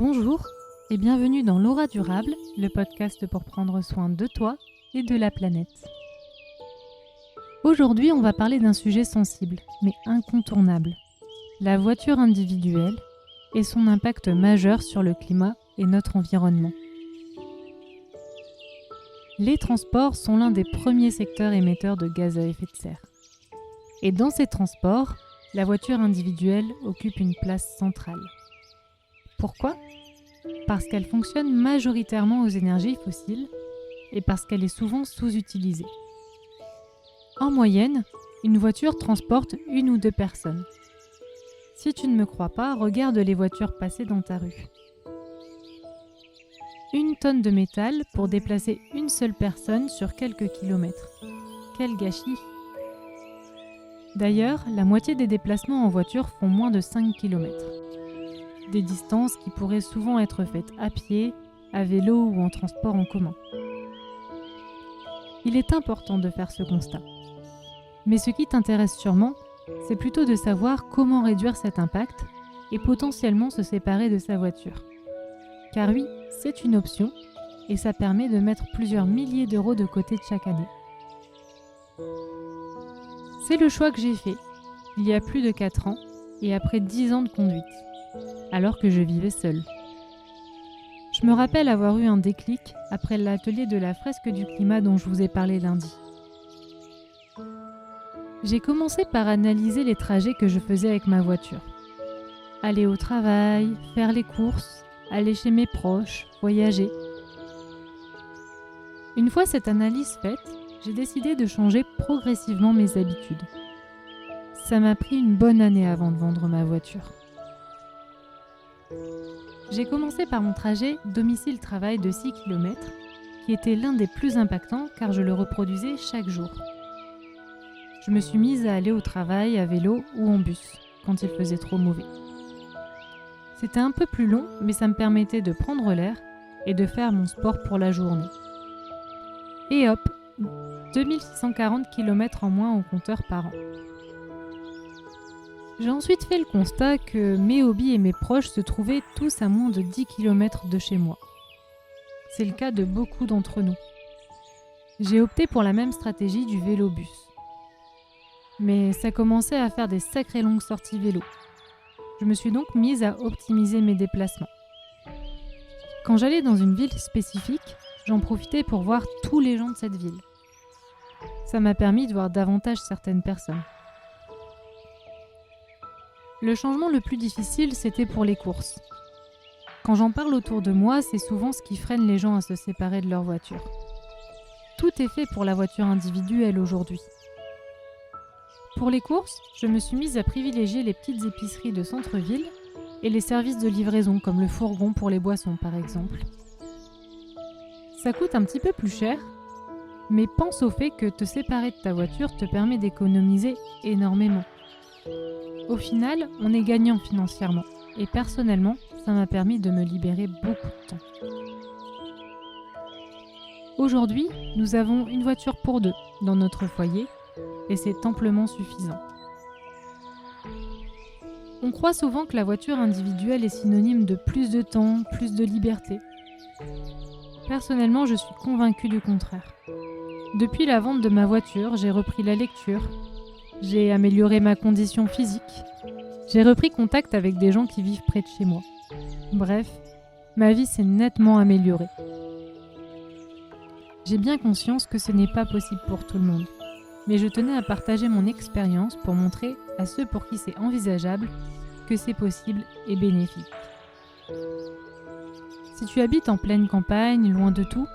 Bonjour et bienvenue dans l'Aura Durable, le podcast pour prendre soin de toi et de la planète. Aujourd'hui, on va parler d'un sujet sensible, mais incontournable, la voiture individuelle et son impact majeur sur le climat et notre environnement. Les transports sont l'un des premiers secteurs émetteurs de gaz à effet de serre. Et dans ces transports, la voiture individuelle occupe une place centrale. Pourquoi ? Parce qu'elle fonctionne majoritairement aux énergies fossiles et parce qu'elle est souvent sous-utilisée. En moyenne, une voiture transporte 1 ou 2 personnes. Si tu ne me crois pas, regarde les voitures passer dans ta rue. 1 tonne de métal pour déplacer une seule personne sur quelques kilomètres. Quel gâchis! D'ailleurs, la moitié des déplacements en voiture font moins de 5 km. Des distances qui pourraient souvent être faites à pied, à vélo ou en transport en commun. Il est important de faire ce constat. Mais ce qui t'intéresse sûrement, c'est plutôt de savoir comment réduire cet impact et potentiellement se séparer de sa voiture. Car oui, c'est une option et ça permet de mettre plusieurs milliers d'euros de côté chaque année. C'est le choix que j'ai fait, il y a plus de 4 ans et après 10 ans de conduite, alors que je vivais seule. Je me rappelle avoir eu un déclic après l'atelier de la fresque du climat dont je vous ai parlé lundi. J'ai commencé par analyser les trajets que je faisais avec ma voiture. Aller au travail, faire les courses, aller chez mes proches, voyager. Une fois cette analyse faite, j'ai décidé de changer progressivement mes habitudes. Ça m'a pris une bonne année avant de vendre ma voiture. J'ai commencé par mon trajet domicile-travail de 6 km, qui était l'un des plus impactants car je le reproduisais chaque jour. Je me suis mise à aller au travail à vélo ou en bus, quand il faisait trop mauvais. C'était un peu plus long, mais ça me permettait de prendre l'air et de faire mon sport pour la journée. Et hop, 2640 km en moins au compteur par an. J'ai ensuite fait le constat que mes hobbies et mes proches se trouvaient tous à moins de 10 km de chez moi. C'est le cas de beaucoup d'entre nous. J'ai opté pour la même stratégie du vélo-bus. Mais ça commençait à faire des sacrées longues sorties vélo. Je me suis donc mise à optimiser mes déplacements. Quand j'allais dans une ville spécifique, j'en profitais pour voir tous les gens de cette ville. Ça m'a permis de voir davantage certaines personnes. Le changement le plus difficile, c'était pour les courses. Quand j'en parle autour de moi, c'est souvent ce qui freine les gens à se séparer de leur voiture. Tout est fait pour la voiture individuelle aujourd'hui. Pour les courses, je me suis mise à privilégier les petites épiceries de centre-ville et les services de livraison comme le fourgon pour les boissons par exemple. Ça coûte un petit peu plus cher, mais pense au fait que te séparer de ta voiture te permet d'économiser énormément. Au final, on est gagnant financièrement et personnellement, ça m'a permis de me libérer beaucoup de temps. Aujourd'hui, nous avons une voiture pour 2 dans notre foyer et c'est amplement suffisant. On croit souvent que la voiture individuelle est synonyme de plus de temps, plus de liberté. Personnellement, je suis convaincue du contraire. Depuis la vente de ma voiture, j'ai repris la lecture, j'ai amélioré ma condition physique, j'ai repris contact avec des gens qui vivent près de chez moi. Bref, ma vie s'est nettement améliorée. J'ai bien conscience que ce n'est pas possible pour tout le monde, mais je tenais à partager mon expérience pour montrer à ceux pour qui c'est envisageable que c'est possible et bénéfique. Si tu habites en pleine campagne, loin de tout,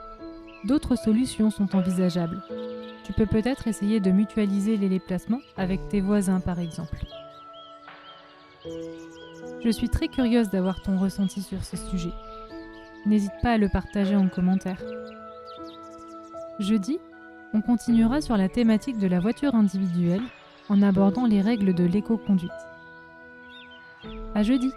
d'autres solutions sont envisageables. Tu peux peut-être essayer de mutualiser les déplacements avec tes voisins par exemple. Je suis très curieuse d'avoir ton ressenti sur ce sujet. N'hésite pas à le partager en commentaire. Jeudi, on continuera sur la thématique de la voiture individuelle en abordant les règles de l'éco-conduite. À jeudi!